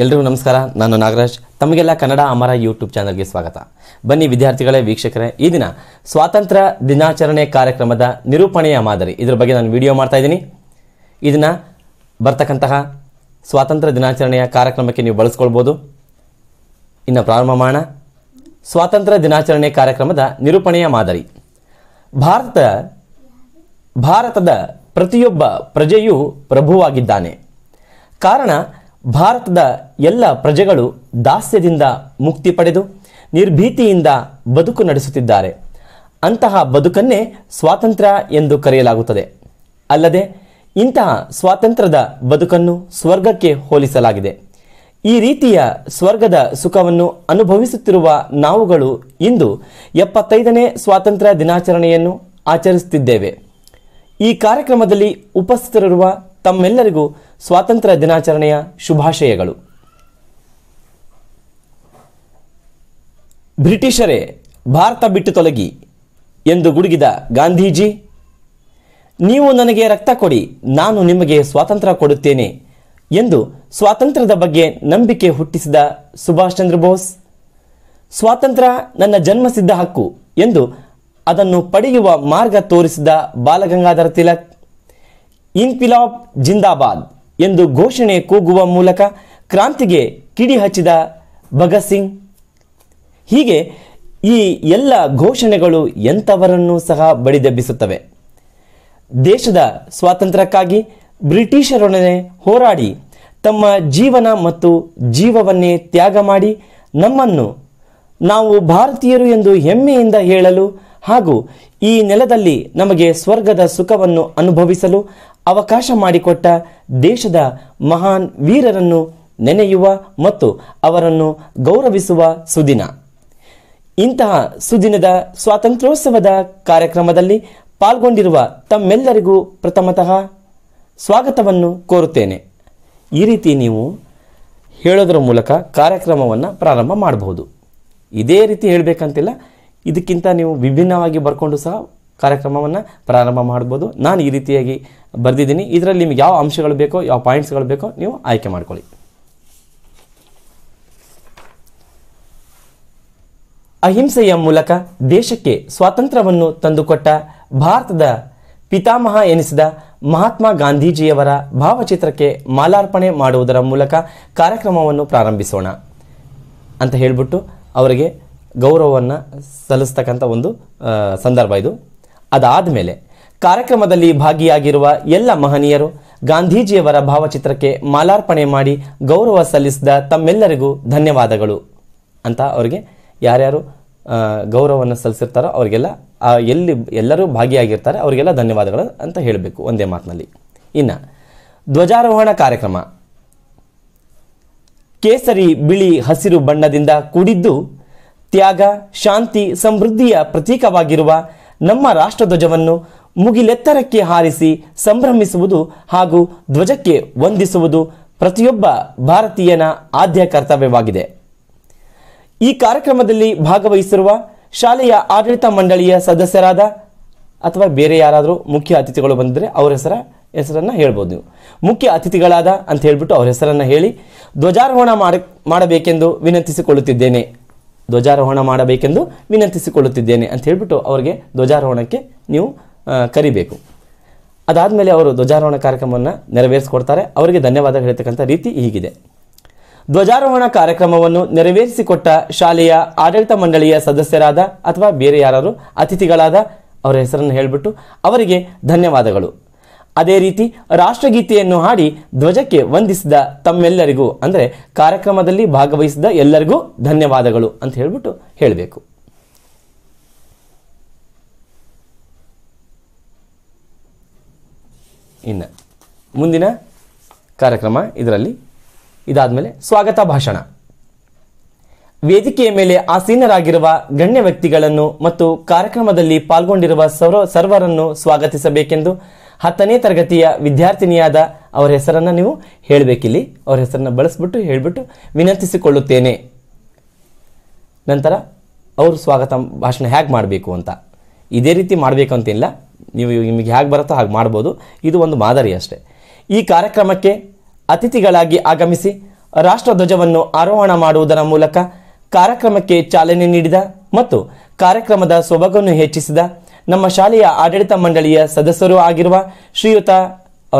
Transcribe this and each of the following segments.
ಎಲ್ರಿಗೂ ನಮಸ್ಕಾರ. ನಾನು ನಾಗರಾಜ್. ತಮಗೆಲ್ಲ ಕನ್ನಡ ಅಮರ ಯೂಟ್ಯೂಬ್ ಚಾನಲ್ಗೆ ಸ್ವಾಗತ. ಬನ್ನಿ ವಿದ್ಯಾರ್ಥಿಗಳೇ, ವೀಕ್ಷಕರೇ, ಈ ದಿನ ಸ್ವಾತಂತ್ರ್ಯ ದಿನಾಚರಣೆ ಕಾರ್ಯಕ್ರಮದ ನಿರೂಪಣೆಯ ಮಾದರಿ ಇದರ ಬಗ್ಗೆ ನಾನು ವಿಡಿಯೋ ಮಾಡ್ತಾ ಇದ್ದೀನಿ. ಇದನ್ನು ಬರ್ತಕ್ಕಂತಹ ಸ್ವಾತಂತ್ರ್ಯ ದಿನಾಚರಣೆಯ ಕಾರ್ಯಕ್ರಮಕ್ಕೆ ನೀವು ಬಳಸ್ಕೊಳ್ಬೋದು. ಇನ್ನು ಪ್ರಾರಂಭ ಮಾಡೋಣ. ಸ್ವಾತಂತ್ರ್ಯ ದಿನಾಚರಣೆ ಕಾರ್ಯಕ್ರಮದ ನಿರೂಪಣೆಯ ಮಾದರಿ. ಭಾರತದ ಪ್ರತಿಯೊಬ್ಬ ಪ್ರಜೆಯೂ ಪ್ರಭುವಾಗಿದ್ದಾನೆ. ಕಾರಣ ಭಾರತದ ಎಲ್ಲ ಪ್ರಜೆಗಳು ದಾಸ್ಯದಿಂದ ಮುಕ್ತಿ ಪಡೆದು ನಿರ್ಭೀತಿಯಿಂದ ಬದುಕು ನಡೆಸುತ್ತಿದ್ದಾರೆ. ಅಂತಹ ಬದುಕನ್ನೇ ಸ್ವಾತಂತ್ರ್ಯ ಎಂದು ಕರೆಯಲಾಗುತ್ತದೆ. ಅಲ್ಲದೆ ಇಂತಹ ಸ್ವಾತಂತ್ರ್ಯದ ಬದುಕನ್ನು ಸ್ವರ್ಗಕ್ಕೆ ಹೋಲಿಸಲಾಗಿದೆ. ಈ ರೀತಿಯ ಸ್ವರ್ಗದ ಸುಖವನ್ನು ಅನುಭವಿಸುತ್ತಿರುವ ನಾವುಗಳು ಇಂದು 75ನೇ ಸ್ವಾತಂತ್ರ್ಯ ದಿನಾಚರಣೆಯನ್ನು ಆಚರಿಸುತ್ತಿದ್ದೇವೆ. ಈ ಕಾರ್ಯಕ್ರಮದಲ್ಲಿ ಉಪಸ್ಥಿತರಿರುವ ತಮ್ಮೆಲ್ಲರಿಗೂ ಸ್ವಾತಂತ್ರ್ಯ ದಿನಾಚರಣೆಯ ಶುಭಾಶಯಗಳು. ಬ್ರಿಟಿಷರೇ, ಭಾರತ ಬಿಟ್ಟು ತೊಲಗಿ ಎಂದು ಗುಡುಗಿದ ಗಾಂಧೀಜಿ, ನೀವು ನನಗೆ ರಕ್ತ ಕೊಡಿ, ನಾನು ನಿಮಗೆ ಸ್ವಾತಂತ್ರ್ಯ ಕೊಡುತ್ತೇನೆ ಎಂದು ಸ್ವಾತಂತ್ರ್ಯದ ಬಗ್ಗೆ ನಂಬಿಕೆ ಹುಟ್ಟಿಸಿದ ಸುಭಾಷ್ ಚಂದ್ರ ಬೋಸ್, ಸ್ವಾತಂತ್ರ್ಯ ನನ್ನ ಜನ್ಮಸಿದ್ಧ ಹಕ್ಕು ಎಂದು ಅದನ್ನು ಪಡೆಯುವ ಮಾರ್ಗ ತೋರಿಸಿದ ಬಾಲಗಂಗಾಧರ ತಿಲಕ್, ಇನ್ಕಿಲಾಬ್ ಜಿಂದಾಬಾದ್ ಎಂದು ಘೋಷಣೆ ಕೂಗುವ ಮೂಲಕ ಕ್ರಾಂತಿಗೆ ಕಿಡಿ ಹಚ್ಚಿದ ಭಗತ್ ಸಿಂಗ್. ಹೀಗೆ ಈ ಎಲ್ಲ ಘೋಷಣೆಗಳು ಎಂಥವರನ್ನೂ ಸಹ ಬಡಿದೆಬ್ಬಿಸುತ್ತವೆ. ದೇಶದ ಸ್ವಾತಂತ್ರ್ಯಕ್ಕಾಗಿ ಬ್ರಿಟಿಷರೊಡನೆ ಹೋರಾಡಿ ತಮ್ಮ ಜೀವನ ಮತ್ತು ಜೀವವನ್ನೇ ತ್ಯಾಗ ಮಾಡಿ ನಮ್ಮನ್ನು ನಾವು ಭಾರತೀಯರು ಎಂದು ಹೆಮ್ಮೆಯಿಂದ ಹೇಳಲು ಹಾಗೂ ಈ ನೆಲದಲ್ಲಿ ನಮಗೆ ಸ್ವರ್ಗದ ಸುಖವನ್ನು ಅನುಭವಿಸಲು ಅವಕಾಶ ಮಾಡಿಕೊಟ್ಟ ದೇಶದ ಮಹಾನ್ ವೀರರನ್ನು ನೆನೆಯುವ ಮತ್ತು ಅವರನ್ನು ಗೌರವಿಸುವ ಸುದಿನ. ಇಂತಹ ಸುದಿನದ ಸ್ವಾತಂತ್ರ್ಯೋತ್ಸವದ ಕಾರ್ಯಕ್ರಮದಲ್ಲಿ ಪಾಲ್ಗೊಂಡಿರುವ ತಮ್ಮೆಲ್ಲರಿಗೂ ಪ್ರಥಮತಃ ಸ್ವಾಗತವನ್ನು ಕೋರುತ್ತೇನೆ. ಈ ರೀತಿ ನೀವು ಹೇಳೋದರ ಮೂಲಕ ಕಾರ್ಯಕ್ರಮವನ್ನು ಪ್ರಾರಂಭ ಮಾಡಬಹುದು. ಇದೇ ರೀತಿ ಹೇಳಬೇಕಂತಿಲ್ಲ, ಇದಕ್ಕಿಂತ ನೀವು ವಿಭಿನ್ನವಾಗಿ ಬರ್ಕೊಂಡು ಸಹ ಕಾರ್ಯಕ್ರಮವನ್ನು ಪ್ರಾರಂಭ ಮಾಡ್ಬೋದು. ನಾನು ಈ ರೀತಿಯಾಗಿ ಬರೆದಿದ್ದೀನಿ. ಇದರಲ್ಲಿ ನಿಮಗೆ ಯಾವ ಅಂಶಗಳು ಬೇಕೋ, ಯಾವ ಪಾಯಿಂಟ್ಸ್ಗಳು ಬೇಕೋ ನೀವು ಆಯ್ಕೆ ಮಾಡ್ಕೊಳ್ಳಿ. ಅಹಿಂಸೆಯ ಮೂಲಕ ದೇಶಕ್ಕೆ ಸ್ವಾತಂತ್ರ್ಯವನ್ನು ತಂದುಕೊಟ್ಟ ಭಾರತದ ಪಿತಾಮಹ ಎನಿಸಿದ ಮಹಾತ್ಮ ಗಾಂಧೀಜಿಯವರ ಭಾವಚಿತ್ರಕ್ಕೆ ಮಾಲಾರ್ಪಣೆ ಮಾಡುವುದರ ಮೂಲಕ ಕಾರ್ಯಕ್ರಮವನ್ನು ಪ್ರಾರಂಭಿಸೋಣ ಅಂತ ಹೇಳಿಬಿಟ್ಟು ಅವರಿಗೆ ಗೌರವವನ್ನು ಸಲ್ಲಿಸ್ತಕ್ಕಂಥ ಒಂದು ಸಂದರ್ಭ ಇದು. ಅದಾದ ಮೇಲೆ ಕಾರ್ಯಕ್ರಮದಲ್ಲಿ ಭಾಗಿಯಾಗಿರುವ ಎಲ್ಲ ಮಹನೀಯರು ಗಾಂಧೀಜಿಯವರ ಭಾವಚಿತ್ರಕ್ಕೆ ಮಾಲಾರ್ಪಣೆ ಮಾಡಿ ಗೌರವ ಸಲ್ಲಿಸಿದ ತಮ್ಮೆಲ್ಲರಿಗೂ ಧನ್ಯವಾದಗಳು ಅಂತ ಅವರಿಗೆ ಯಾರ್ಯಾರು ಗೌರವವನ್ನು ಸಲ್ಲಿಸಿರ್ತಾರೋ ಅವರಿಗೆಲ್ಲ ಎಲ್ಲರೂ ಭಾಗಿಯಾಗಿರ್ತಾರೆ ಅವರಿಗೆಲ್ಲ ಧನ್ಯವಾದಗಳು ಅಂತ ಹೇಳಬೇಕು ಒಂದೇ ಮಾತಿನಲ್ಲಿ. ಇನ್ನು ಧ್ವಜಾರೋಹಣ ಕಾರ್ಯಕ್ರಮ. ಕೇಸರಿ, ಬಿಳಿ, ಹಸಿರು ಬಣ್ಣದಿಂದ ಕೂಡಿದ್ದು ತ್ಯಾಗ, ಶಾಂತಿ, ಸಮೃದ್ಧಿಯ ಪ್ರತೀಕವಾಗಿರುವ ನಮ್ಮ ರಾಷ್ಟ್ರಧ್ವಜವನ್ನು ಮುಗಿಲೆತ್ತರಕ್ಕೆ ಹಾರಿಸಿ ಸಂಭ್ರಮಿಸುವುದು ಹಾಗೂ ಧ್ವಜಕ್ಕೆ ವಂದಿಸುವುದು ಪ್ರತಿಯೊಬ್ಬ ಭಾರತೀಯನ ಆದ್ಯ ಕರ್ತವ್ಯವಾಗಿದೆ. ಈ ಕಾರ್ಯಕ್ರಮದಲ್ಲಿ ಭಾಗವಹಿಸಿರುವ ಶಾಲೆಯ ಆಡಳಿತ ಮಂಡಳಿಯ ಸದಸ್ಯರಾದ ಅಥವಾ ಬೇರೆ ಯಾರಾದರೂ ಮುಖ್ಯ ಅತಿಥಿಗಳು ಬಂದರೆ ಅವರ ಹೆಸರನ್ನು ಹೇಳ್ಬೋದು. ನೀವು ಮುಖ್ಯ ಅತಿಥಿಗಳಾದ ಅಂತ ಹೇಳ್ಬಿಟ್ಟು ಅವ್ರ ಹೆಸರನ್ನು ಹೇಳಿ ಧ್ವಜಾರೋಹಣ ಮಾಡಬೇಕೆಂದು ವಿನಂತಿಸಿಕೊಳ್ಳುತ್ತಿದ್ದೇನೆ ಅಂತ ಹೇಳ್ಬಿಟ್ಟು ಅವರಿಗೆ ಧ್ವಜಾರೋಹಣಕ್ಕೆ ನೀವು ಕರಿಬೇಕು. ಅದಾದಮೇಲೆ ಅವರು ಧ್ವಜಾರೋಹಣ ಕಾರ್ಯಕ್ರಮವನ್ನು ನೆರವೇರಿಸಿಕೊಡ್ತಾರೆ. ಅವರಿಗೆ ಧನ್ಯವಾದ ಹೇಳ್ತಕ್ಕಂಥ ರೀತಿ ಹೀಗಿದೆ. ಧ್ವಜಾರೋಹಣ ಕಾರ್ಯಕ್ರಮವನ್ನು ನೆರವೇರಿಸಿಕೊಟ್ಟ ಶಾಲೆಯ ಆಡಳಿತ ಮಂಡಳಿಯ ಸದಸ್ಯರಾದ ಅಥವಾ ಬೇರೆ ಯಾರಾದರೂ ಅತಿಥಿಗಳಾದ ಅವರ ಹೆಸರನ್ನು ಹೇಳಿಬಿಟ್ಟು ಅವರಿಗೆ ಧನ್ಯವಾದಗಳು. ಅದೇ ರೀತಿ ರಾಷ್ಟ್ರಗೀತೆಯನ್ನು ಹಾಡಿ ಧ್ವಜಕ್ಕೆ ವಂದಿಸಿದ ತಮ್ಮೆಲ್ಲರಿಗೂ ಅಂದರೆ ಕಾರ್ಯಕ್ರಮದಲ್ಲಿ ಭಾಗವಹಿಸಿದ ಎಲ್ಲರಿಗೂ ಧನ್ಯವಾದಗಳು ಅಂತ ಹೇಳ್ಬಿಟ್ಟು ಹೇಳಬೇಕು. ಇನ್ನು ಮುಂದಿನ ಕಾರ್ಯಕ್ರಮ ಇದರಲ್ಲಿ ಇದಾದಮೇಲೆ ಸ್ವಾಗತ ಭಾಷಣ. ವೇದಿಕೆಯ ಮೇಲೆ ಆಸೀನರಾಗಿರುವ ಗಣ್ಯ ವ್ಯಕ್ತಿಗಳನ್ನು ಮತ್ತು ಕಾರ್ಯಕ್ರಮದಲ್ಲಿ ಪಾಲ್ಗೊಂಡಿರುವ ಸರ್ವರನ್ನು ಸ್ವಾಗತಿಸಬೇಕೆಂದು 10ನೇ ತರಗತಿಯ ವಿದ್ಯಾರ್ಥಿನಿಯಾದ ಅವರ ಹೆಸರನ್ನು ನೀವು ಹೇಳಬೇಕಿಲ್ಲಿ. ಅವರ ಹೆಸರನ್ನು ಬಳಸ್ಬಿಟ್ಟು ಹೇಳಿಬಿಟ್ಟು ವಿನಂತಿಸಿಕೊಳ್ಳುತ್ತೇನೆ. ನಂತರ ಅವರು ಸ್ವಾಗತ ಭಾಷಣ ಹೇಗೆ ಮಾಡಬೇಕು ಅಂತ ಇದೇ ರೀತಿ ಮಾಡಬೇಕು ಅಂತಿಲ್ಲ, ನೀವು ನಿಮಗೆ ಹೇಗೆ ಬರುತ್ತೋ ಹಾಗೆ ಮಾಡ್ಬೋದು. ಇದು ಒಂದು ಮಾದರಿ ಅಷ್ಟೇ. ಈ ಕಾರ್ಯಕ್ರಮಕ್ಕೆ ಅತಿಥಿಗಳಾಗಿ ಆಗಮಿಸಿ ರಾಷ್ಟ್ರಧ್ವಜವನ್ನು ಆರೋಹಣ ಮಾಡುವುದರ ಮೂಲಕ ಕಾರ್ಯಕ್ರಮಕ್ಕೆ ಚಾಲನೆ ನೀಡಿದ ಮತ್ತು ಕಾರ್ಯಕ್ರಮದ ಸೊಬಗನ್ನು ಹೆಚ್ಚಿಸಿದ ನಮ್ಮ ಶಾಲೆಯ ಆಡಳಿತ ಮಂಡಳಿಯ ಸದಸ್ಯರು ಆಗಿರುವ ಶ್ರೀಯುತ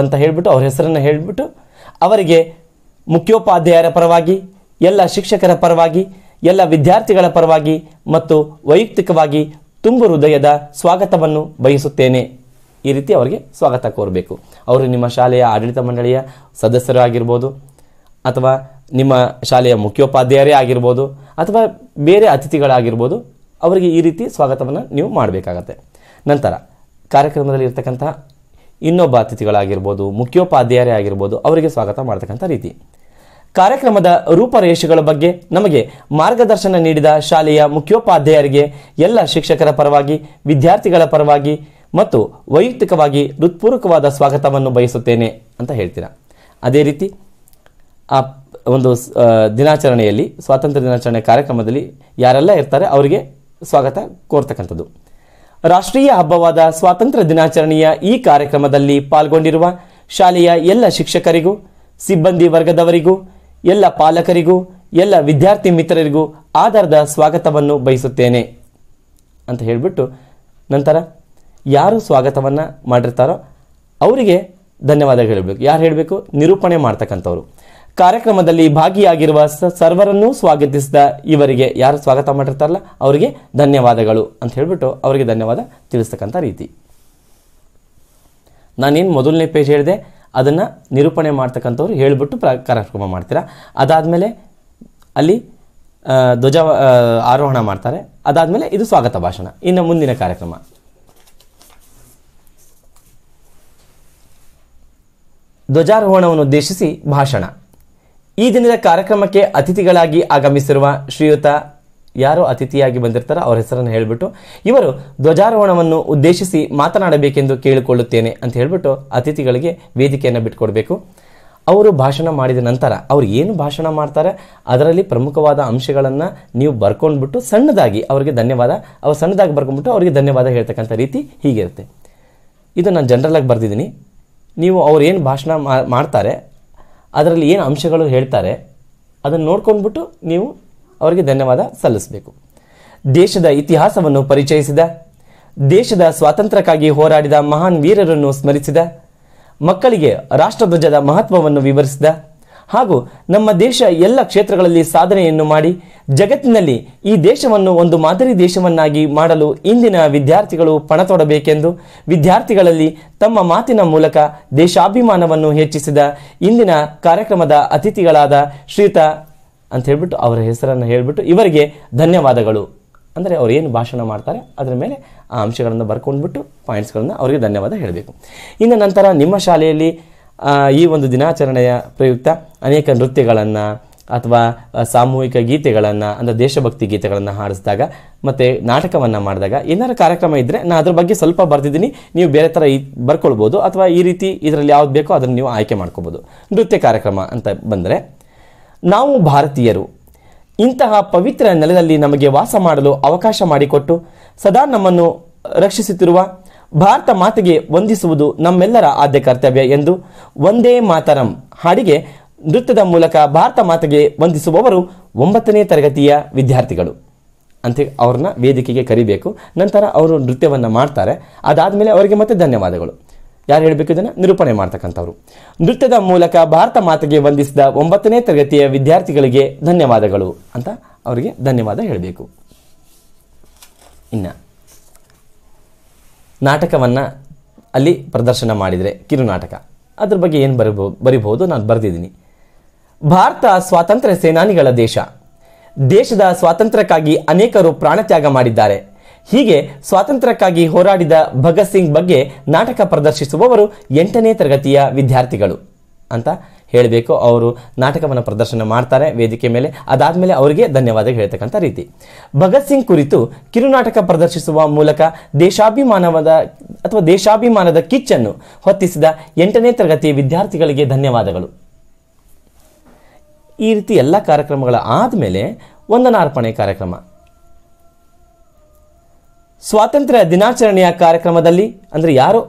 ಅಂತ ಹೇಳಿಬಿಟ್ಟು ಅವ್ರ ಹೆಸರನ್ನು ಹೇಳಿಬಿಟ್ಟು ಅವರಿಗೆ ಮುಖ್ಯೋಪಾಧ್ಯಾಯರ ಪರವಾಗಿ, ಎಲ್ಲ ಶಿಕ್ಷಕರ ಪರವಾಗಿ, ಎಲ್ಲ ವಿದ್ಯಾರ್ಥಿಗಳ ಪರವಾಗಿ ಮತ್ತು ವೈಯಕ್ತಿಕವಾಗಿ ತುಂಬು ಹೃದಯದ ಸ್ವಾಗತವನ್ನು ಬಯಸುತ್ತೇನೆ. ಈ ರೀತಿ ಅವರಿಗೆ ಸ್ವಾಗತ ಕೋರಬೇಕು. ಅವರು ನಿಮ್ಮ ಶಾಲೆಯ ಆಡಳಿತ ಮಂಡಳಿಯ ಸದಸ್ಯರು ಆಗಿರ್ಬೋದು, ಅಥವಾ ನಿಮ್ಮ ಶಾಲೆಯ ಮುಖ್ಯೋಪಾಧ್ಯಾಯರೇ ಆಗಿರ್ಬೋದು, ಅಥವಾ ಬೇರೆ ಅತಿಥಿಗಳಾಗಿರ್ಬೋದು. ಅವರಿಗೆ ಈ ರೀತಿ ಸ್ವಾಗತವನ್ನು ನೀವು ಮಾಡಬೇಕಾಗತ್ತೆ. ನಂತರ ಕಾರ್ಯಕ್ರಮದಲ್ಲಿ ಇರ್ತಕ್ಕಂತಹ ಇನ್ನೊಬ್ಬ ಅತಿಥಿಗಳಾಗಿರ್ಬೋದು, ಮುಖ್ಯೋಪಾಧ್ಯಾಯರೇ ಆಗಿರ್ಬೋದು, ಅವರಿಗೆ ಸ್ವಾಗತ ಮಾಡ್ತಕ್ಕಂಥ ರೀತಿ. ಕಾರ್ಯಕ್ರಮದ ರೂಪರೇಷೆಗಳ ಬಗ್ಗೆ ನಮಗೆ ಮಾರ್ಗದರ್ಶನ ನೀಡಿದ ಶಾಲೆಯ ಮುಖ್ಯೋಪಾಧ್ಯಾಯರಿಗೆ ಎಲ್ಲ ಶಿಕ್ಷಕರ ಪರವಾಗಿ, ವಿದ್ಯಾರ್ಥಿಗಳ ಪರವಾಗಿ ಮತ್ತು ವೈಯಕ್ತಿಕವಾಗಿ ಹೃತ್ಪೂರ್ವಕವಾದ ಸ್ವಾಗತವನ್ನು ಬಯಸುತ್ತೇನೆ ಅಂತ ಹೇಳ್ತೀರಾ. ಅದೇ ರೀತಿ ಆ ಒಂದು ದಿನಾಚರಣೆಯಲ್ಲಿ, ಸ್ವಾತಂತ್ರ್ಯ ದಿನಾಚರಣೆ ಕಾರ್ಯಕ್ರಮದಲ್ಲಿ ಯಾರೆಲ್ಲ ಇರ್ತಾರೆ ಅವರಿಗೆ ಸ್ವಾಗತ ಕೋರ್ತಕ್ಕಂಥದ್ದು. ರಾಷ್ಟ್ರೀಯ ಹಬ್ಬವಾದ ಸ್ವಾತಂತ್ರ್ಯ ದಿನಾಚರಣೆಯ ಈ ಕಾರ್ಯಕ್ರಮದಲ್ಲಿ ಪಾಲ್ಗೊಂಡಿರುವ ಶಾಲೆಯ ಎಲ್ಲ ಶಿಕ್ಷಕರಿಗೂ, ಸಿಬ್ಬಂದಿ ವರ್ಗದವರಿಗೂ, ಎಲ್ಲ ಪಾಲಕರಿಗೂ, ಎಲ್ಲ ವಿದ್ಯಾರ್ಥಿ ಮಿತ್ರರಿಗೂ ಆಧಾರದ ಸ್ವಾಗತವನ್ನು ಬಯಸುತ್ತೇನೆ ಅಂತ ಹೇಳಿಬಿಟ್ಟು, ನಂತರ ಯಾರು ಸ್ವಾಗತವನ್ನು ಮಾಡಿರ್ತಾರೋ ಅವರಿಗೆ ಧನ್ಯವಾದ ಹೇಳಬೇಕು. ಯಾರು ಹೇಳಬೇಕು? ನಿರೂಪಣೆ ಮಾಡ್ತಕ್ಕಂಥವ್ರು. ಕಾರ್ಯಕ್ರಮದಲ್ಲಿ ಭಾಗಿಯಾಗಿರುವ ಸರ್ವರನ್ನೂ ಸ್ವಾಗತಿಸಿದ ಇವರಿಗೆ, ಯಾರು ಸ್ವಾಗತ ಮಾಡಿರ್ತಾರಲ್ಲ ಅವರಿಗೆ ಧನ್ಯವಾದಗಳು ಅಂತ ಹೇಳಿಬಿಟ್ಟು ಅವರಿಗೆ ಧನ್ಯವಾದ ತಿಳಿಸ್ತಕ್ಕಂಥ ರೀತಿ. ನಾನೇನು ಮೊದಲನೇ ಪೇಜ್ ಹೇಳಿದೆ ಅದನ್ನು ನಿರೂಪಣೆ ಮಾಡ್ತಕ್ಕಂಥವ್ರು ಹೇಳಿಬಿಟ್ಟು ಕಾರ್ಯಕ್ರಮ ಮಾಡ್ತೀರಾ. ಅದಾದಮೇಲೆ ಅಲ್ಲಿ ಧ್ವಜ ಆರೋಹಣ ಮಾಡ್ತಾರೆ. ಅದಾದಮೇಲೆ ಇದು ಸ್ವಾಗತ ಭಾಷಣ. ಇನ್ನು ಮುಂದಿನ ಕಾರ್ಯಕ್ರಮ ಧ್ವಜಾರೋಹಣವನ್ನು ಉದ್ದೇಶಿಸಿ ಭಾಷಣ. ಈ ದಿನದ ಕಾರ್ಯಕ್ರಮಕ್ಕೆ ಅತಿಥಿಗಳಾಗಿ ಆಗಮಿಸಿರುವ ಶ್ರೀಯುತ, ಯಾರೋ ಅತಿಥಿಯಾಗಿ ಬಂದಿರ್ತಾರೋ ಅವ್ರ ಹೆಸರನ್ನು ಹೇಳಿಬಿಟ್ಟು ಇವರು ಧ್ವಜಾರೋಹಣವನ್ನು ಉದ್ದೇಶಿಸಿ ಮಾತನಾಡಬೇಕೆಂದು ಕೇಳಿಕೊಳ್ಳುತ್ತೇನೆ ಅಂತ ಹೇಳಿಬಿಟ್ಟು ಅತಿಥಿಗಳಿಗೆ ವೇದಿಕೆಯನ್ನು ಬಿಟ್ಟುಕೊಡ್ಬೇಕು. ಅವರು ಭಾಷಣ ಮಾಡಿದ ನಂತರ ಅವ್ರು ಏನು ಭಾಷಣ ಮಾಡ್ತಾರೆ ಅದರಲ್ಲಿ ಪ್ರಮುಖವಾದ ಅಂಶಗಳನ್ನು ನೀವು ಬರ್ಕೊಂಡ್ಬಿಟ್ಟು ಸಣ್ಣದಾಗಿ ಅವರಿಗೆ ಧನ್ಯವಾದ, ಅವ್ರು ಸಣ್ಣದಾಗಿ ಬರ್ಕೊಂಡ್ಬಿಟ್ಟು ಅವರಿಗೆ ಧನ್ಯವಾದ ಹೇಳ್ತಕ್ಕಂಥ ರೀತಿ ಹೀಗಿರುತ್ತೆ. ಇದು ನಾನು ಜನರಲಾಗಿ ಬರೆದಿದ್ದೀನಿ. ನೀವು ಅವ್ರು ಏನು ಭಾಷಣ ಮಾಡ್ತಾರೆ ಅದರಲ್ಲಿ ಏನು ಅಂಶಗಳು ಹೇಳ್ತಾರೆ ಅದನ್ನು ನೋಡ್ಕೊಂಡ್ಬಿಟ್ಟು ನೀವು ಅವರಿಗೆ ಧನ್ಯವಾದ ಸಲ್ಲಿಸಬೇಕು. ದೇಶದ ಇತಿಹಾಸವನ್ನು ಪರಿಚಯಿಸಿದ, ದೇಶದ ಸ್ವಾತಂತ್ರ್ಯಕ್ಕಾಗಿ ಹೋರಾಡಿದ ಮಹಾನ್ ವೀರರನ್ನು ಸ್ಮರಿಸಿದ, ಮಕ್ಕಳಿಗೆ ರಾಷ್ಟ್ರಧ್ವಜದ ಮಹತ್ವವನ್ನು ವಿವರಿಸಿದ ಹಾಗೂ ನಮ್ಮ ದೇಶ ಎಲ್ಲ ಕ್ಷೇತ್ರಗಳಲ್ಲಿ ಸಾಧನೆಯನ್ನು ಮಾಡಿ ಜಗತ್ತಿನಲ್ಲಿ ಈ ದೇಶವನ್ನು ಒಂದು ಮಾದರಿ ದೇಶವನ್ನಾಗಿ ಮಾಡಲು ಇಂದಿನ ವಿದ್ಯಾರ್ಥಿಗಳು ಪಣ ತೊಡಬೇಕೆಂದು ವಿದ್ಯಾರ್ಥಿಗಳಲ್ಲಿ ತಮ್ಮ ಮಾತಿನ ಮೂಲಕ ದೇಶಾಭಿಮಾನವನ್ನು ಹೆಚ್ಚಿಸಿದ ಇಂದಿನ ಕಾರ್ಯಕ್ರಮದ ಅತಿಥಿಗಳಾದ ಶ್ರೀಯುತ ಅಂತ ಹೇಳ್ಬಿಟ್ಟು ಅವರ ಹೆಸರನ್ನು ಹೇಳಿಬಿಟ್ಟು ಇವರಿಗೆ ಧನ್ಯವಾದಗಳು ಅಂದರೆ ಅವ್ರು ಏನು ಭಾಷಣ ಮಾಡ್ತಾರೆ ಅದರ ಮೇಲೆ ಆ ಅಂಶಗಳನ್ನು ಬರ್ಕೊಂಡ್ಬಿಟ್ಟು ಪಾಯಿಂಟ್ಸ್ಗಳನ್ನು ಅವರಿಗೆ ಧನ್ಯವಾದ ಹೇಳಬೇಕು. ಇನ್ನು ನಂತರ ನಿಮ್ಮ ಶಾಲೆಯಲ್ಲಿ ಈ ಒಂದು ದಿನಾಚರಣೆಯ ಪ್ರಯುಕ್ತ ಅನೇಕ ನೃತ್ಯಗಳನ್ನು ಅಥವಾ ಸಾಮೂಹಿಕ ಗೀತೆಗಳನ್ನು ಅಂದರೆ ದೇಶಭಕ್ತಿ ಗೀತೆಗಳನ್ನು ಹಾಡಿಸಿದಾಗ ಮತ್ತು ನಾಟಕವನ್ನು ಮಾಡಿದಾಗ ಏನಾರು ಕಾರ್ಯಕ್ರಮ ಇದ್ದರೆ ನಾನು ಅದ್ರ ಬಗ್ಗೆ ಸ್ವಲ್ಪ ಬರೆದಿದ್ದೀನಿ, ನೀವು ಬೇರೆ ಥರ ಬರ್ಕೊಳ್ಬೋದು ಅಥವಾ ಈ ರೀತಿ ಇದರಲ್ಲಿ ಯಾವ್ದು ಬೇಕೋ ಅದನ್ನು ನೀವು ಆಯ್ಕೆ ಮಾಡ್ಕೋಬೋದು. ನೃತ್ಯ ಕಾರ್ಯಕ್ರಮ ಅಂತ ಬಂದರೆ, ನಾವು ಭಾರತೀಯರು ಇಂತಹ ಪವಿತ್ರ ನೆಲದಲ್ಲಿ ನಮಗೆ ವಾಸ ಮಾಡಲು ಅವಕಾಶ ಮಾಡಿಕೊಟ್ಟು ಸದಾ ನಮ್ಮನ್ನು ರಕ್ಷಿಸುತ್ತಿರುವ ಭಾರತ ಮಾತೆಗೆ ವಂದಿಸುವುದು ನಮ್ಮೆಲ್ಲರ ಆದ್ಯ ಕರ್ತವ್ಯ ಎಂದು ಒಂದೇ ಮಾತರಂ ಹಾಡಿಗೆ ನೃತ್ಯದ ಮೂಲಕ ಭಾರತ ಮಾತೆಗೆ ವಂದಿಸುವವರು 9ನೇ ತರಗತಿಯ ವಿದ್ಯಾರ್ಥಿಗಳು ಅಂತ ಅವ್ರನ್ನ ವೇದಿಕೆಗೆ ಕರಿಬೇಕು. ನಂತರ ಅವರು ನೃತ್ಯವನ್ನು ಮಾಡ್ತಾರೆ. ಅದಾದಮೇಲೆ ಅವರಿಗೆ ಮತ್ತೆ ಧನ್ಯವಾದಗಳು. ಯಾರು ಹೇಳಬೇಕು? ಇದನ್ನು ನಿರೂಪಣೆ ಮಾಡ್ತಕ್ಕಂಥವ್ರು. ನೃತ್ಯದ ಮೂಲಕ ಭಾರತ ಮಾತೆಗೆ ವಂದಿಸಿದ 9ನೇ ತರಗತಿಯ ವಿದ್ಯಾರ್ಥಿಗಳಿಗೆ ಧನ್ಯವಾದಗಳು ಅಂತ ಅವರಿಗೆ ಧನ್ಯವಾದ ಹೇಳಬೇಕು. ಇನ್ನು ನಾಟಕವನ್ನು ಅಲ್ಲಿ ಪ್ರದರ್ಶನ ಮಾಡಿದರೆ ಕಿರುನಾಟಕ, ಅದ್ರ ಬಗ್ಗೆ ಏನು ಬರಿಬಹುದು ನಾನು ಬರೆದಿದ್ದೀನಿ. ಭಾರತ ಸ್ವಾತಂತ್ರ್ಯ ಸೇನಾನಿಗಳ ದೇಶ. ದೇಶದ ಸ್ವಾತಂತ್ರ್ಯಕ್ಕಾಗಿ ಅನೇಕರು ಪ್ರಾಣತ್ಯಾಗ ಮಾಡಿದ್ದಾರೆ. ಹೀಗೆ ಸ್ವಾತಂತ್ರ್ಯಕ್ಕಾಗಿ ಹೋರಾಡಿದ ಭಗತ್ ಸಿಂಗ್ ಬಗ್ಗೆ ನಾಟಕ ಪ್ರದರ್ಶಿಸುವವರು 8ನೇ ತರಗತಿಯ ವಿದ್ಯಾರ್ಥಿಗಳು ಅಂತ ಹೇಳಬೇಕು. ಅವರು ನಾಟಕವನ್ನು ಪ್ರದರ್ಶನ ಮಾಡ್ತಾರೆ ವೇದಿಕೆ ಮೇಲೆ. ಅದಾದಮೇಲೆ ಅವರಿಗೆ ಧನ್ಯವಾದ ಹೇಳ್ತಕ್ಕಂಥ ರೀತಿ. ಭಗತ್ ಸಿಂಗ್ ಕುರಿತು ಕಿರುನಾಟಕ ಪ್ರದರ್ಶಿಸುವ ಮೂಲಕ ದೇಶಾಭಿಮಾನದ ಕಿಚ್ಚನ್ನು ಹೊತ್ತಿಸಿದ 8ನೇ ತರಗತಿ ವಿದ್ಯಾರ್ಥಿಗಳಿಗೆ ಧನ್ಯವಾದಗಳು. ಈ ರೀತಿ ಎಲ್ಲ ಕಾರ್ಯಕ್ರಮಗಳ ಆದಮೇಲೆ ವಂದನಾರ್ಪಣೆ ಕಾರ್ಯಕ್ರಮ. ಸ್ವಾತಂತ್ರ್ಯ ದಿನಾಚರಣೆಯ ಕಾರ್ಯಕ್ರಮದಲ್ಲಿ ಅಂದರೆ ಯಾರು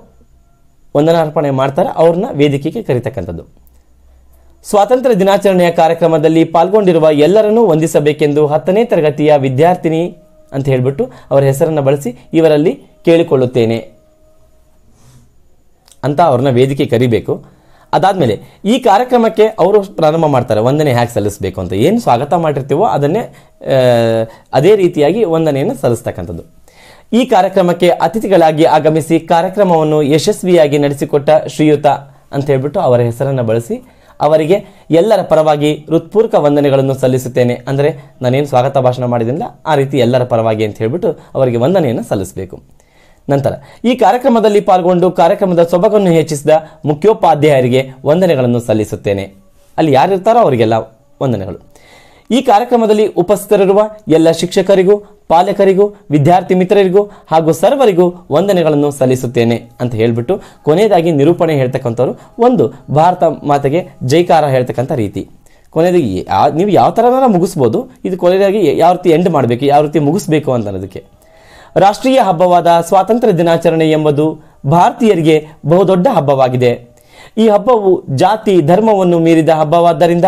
ವಂದನಾರ್ಪಣೆ ಮಾಡ್ತಾರೆ ಅವ್ರನ್ನ ವೇದಿಕೆಗೆ ಕರೀತಕ್ಕಂಥದ್ದು. ಸ್ವಾತಂತ್ರ್ಯ ದಿನಾಚರಣೆಯ ಕಾರ್ಯಕ್ರಮದಲ್ಲಿ ಪಾಲ್ಗೊಂಡಿರುವ ಎಲ್ಲರನ್ನೂ ವಂದಿಸಬೇಕೆಂದು 10ನೇ ತರಗತಿಯ ವಿದ್ಯಾರ್ಥಿನಿ ಅಂತ ಹೇಳಿಬಿಟ್ಟು ಅವರ ಹೆಸರನ್ನು ಬಳಸಿ ಇವರಲ್ಲಿ ಕೇಳಿಕೊಳ್ಳುತ್ತೇನೆ ಅಂತ ಅವ್ರನ್ನ ವೇದಿಕೆ ಕರಿಬೇಕು. ಅದಾದಮೇಲೆ ಈ ಕಾರ್ಯಕ್ರಮಕ್ಕೆ ಅವರು ಪ್ರಾರಂಭ ಮಾಡ್ತಾರೆ ವಂದನೆ ಹೇಗೆ ಸಲ್ಲಿಸಬೇಕು ಅಂತ. ಏನು ಸ್ವಾಗತ ಮಾಡಿರ್ತೀವೋ ಅದನ್ನೇ ಅದೇ ರೀತಿಯಾಗಿ ವಂದನೆಯನ್ನು ಸಲ್ಲಿಸ್ತಕ್ಕಂಥದ್ದು. ಈ ಕಾರ್ಯಕ್ರಮಕ್ಕೆ ಅತಿಥಿಗಳಾಗಿ ಆಗಮಿಸಿ ಕಾರ್ಯಕ್ರಮವನ್ನು ಯಶಸ್ವಿಯಾಗಿ ನಡೆಸಿಕೊಟ್ಟ ಶ್ರೀಯುತ ಅಂತ ಹೇಳ್ಬಿಟ್ಟು ಅವರ ಹೆಸರನ್ನು ಬಳಸಿ ಅವರಿಗೆ ಎಲ್ಲರ ಪರವಾಗಿ ಹೃತ್ಪೂರ್ವಕ ವಂದನೆಗಳನ್ನು ಸಲ್ಲಿಸುತ್ತೇನೆ. ಅಂದರೆ ನಾನೇನು ಸ್ವಾಗತ ಭಾಷಣ ಮಾಡಿದ್ದಿಲ್ಲ ಆ ರೀತಿ ಎಲ್ಲರ ಪರವಾಗಿ ಅಂತ ಹೇಳ್ಬಿಟ್ಟು ಅವರಿಗೆ ವಂದನೆಯನ್ನು ಸಲ್ಲಿಸಬೇಕು. ನಂತರ ಈ ಕಾರ್ಯಕ್ರಮದಲ್ಲಿ ಪಾಲ್ಗೊಂಡು ಕಾರ್ಯಕ್ರಮದ ಸೊಬಗನ್ನು ಹೆಚ್ಚಿಸಿದ ಮುಖ್ಯೋಪಾಧ್ಯಾಯರಿಗೆ ವಂದನೆಗಳನ್ನು ಸಲ್ಲಿಸುತ್ತೇನೆ. ಅಲ್ಲಿ ಯಾರಿರ್ತಾರೋ ಅವರಿಗೆಲ್ಲ ವಂದನೆಗಳು. ಈ ಕಾರ್ಯಕ್ರಮದಲ್ಲಿ ಉಪಸ್ಥಿತರಿರುವ ಎಲ್ಲ ಶಿಕ್ಷಕರಿಗೂ, ಪಾಲಕರಿಗೂ, ವಿದ್ಯಾರ್ಥಿ ಮಿತ್ರರಿಗೂ ಹಾಗೂ ಸರ್ವರಿಗೂ ವಂದನೆಗಳನ್ನು ಸಲ್ಲಿಸುತ್ತೇನೆ ಅಂತ ಹೇಳ್ಬಿಟ್ಟು ಕೊನೆಯದಾಗಿ ನಿರೂಪಣೆ ಹೇಳ್ತಕ್ಕಂಥವ್ರು ಒಂದು ಭಾರತ ಮಾತೆಗೆ ಜೈಕಾರ ಹೇಳ್ತಕ್ಕಂಥ ರೀತಿ. ಕೊನೆಯದಾಗಿ ನೀವು ಯಾವ ಥರನಾರ ಮುಗಿಸ್ಬೋದು, ಇದು ಕೊನೆಯದಾಗಿ ಯಾವ ರೀತಿ ಎಂಡ್ ಮಾಡಬೇಕು, ಯಾವ ರೀತಿ ಮುಗಿಸ್ಬೇಕು ಅಂತ ಅನ್ನೋದಕ್ಕೆ. ರಾಷ್ಟ್ರೀಯ ಹಬ್ಬವಾದ ಸ್ವಾತಂತ್ರ್ಯ ದಿನಾಚರಣೆ ಎಂಬುದು ಭಾರತೀಯರಿಗೆ ಬಹುದೊಡ್ಡ ಹಬ್ಬವಾಗಿದೆ. ಈ ಹಬ್ಬವು ಜಾತಿ ಧರ್ಮವನ್ನು ಮೀರಿದ ಹಬ್ಬವಾದ್ದರಿಂದ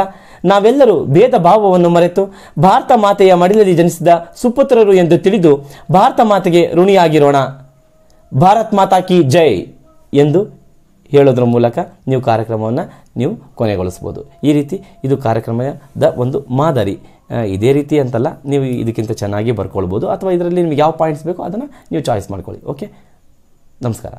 ನಾವೆಲ್ಲರೂ ಭೇದ ಭಾವವನ್ನು ಮರೆತು ಭಾರತ ಮಾತೆಯ ಮಡಿಲಲ್ಲಿ ಜನಿಸಿದ ಸುಪುತ್ರರು ಎಂದು ತಿಳಿದು ಭಾರತ ಮಾತೆಗೆ ಋಣಿಯಾಗಿರೋಣ. ಭಾರತ್ ಮಾತಾ ಕಿ ಜೈ ಎಂದು ಹೇಳೋದ್ರ ಮೂಲಕ ನೀವು ಕಾರ್ಯಕ್ರಮವನ್ನು ನೀವು ಕೊನೆಗೊಳಿಸ್ಬೋದು. ಈ ರೀತಿ ಇದು ಕಾರ್ಯಕ್ರಮದ ಒಂದು ಮಾದರಿ. ಇದೇ ರೀತಿ ಅಂತಲ್ಲ, ನೀವು ಇದಕ್ಕಿಂತ ಚೆನ್ನಾಗಿ ಬರ್ಕೊಳ್ಬೋದು ಅಥವಾ ಇದರಲ್ಲಿ ನಿಮಗೆ ಯಾವ ಪಾಯಿಂಟ್ಸ್ ಬೇಕೋ ಅದನ್ನು ನೀವು ಚಾಯ್ಸ್ ಮಾಡ್ಕೊಳ್ಳಿ. ಓಕೆ, ನಮಸ್ಕಾರ.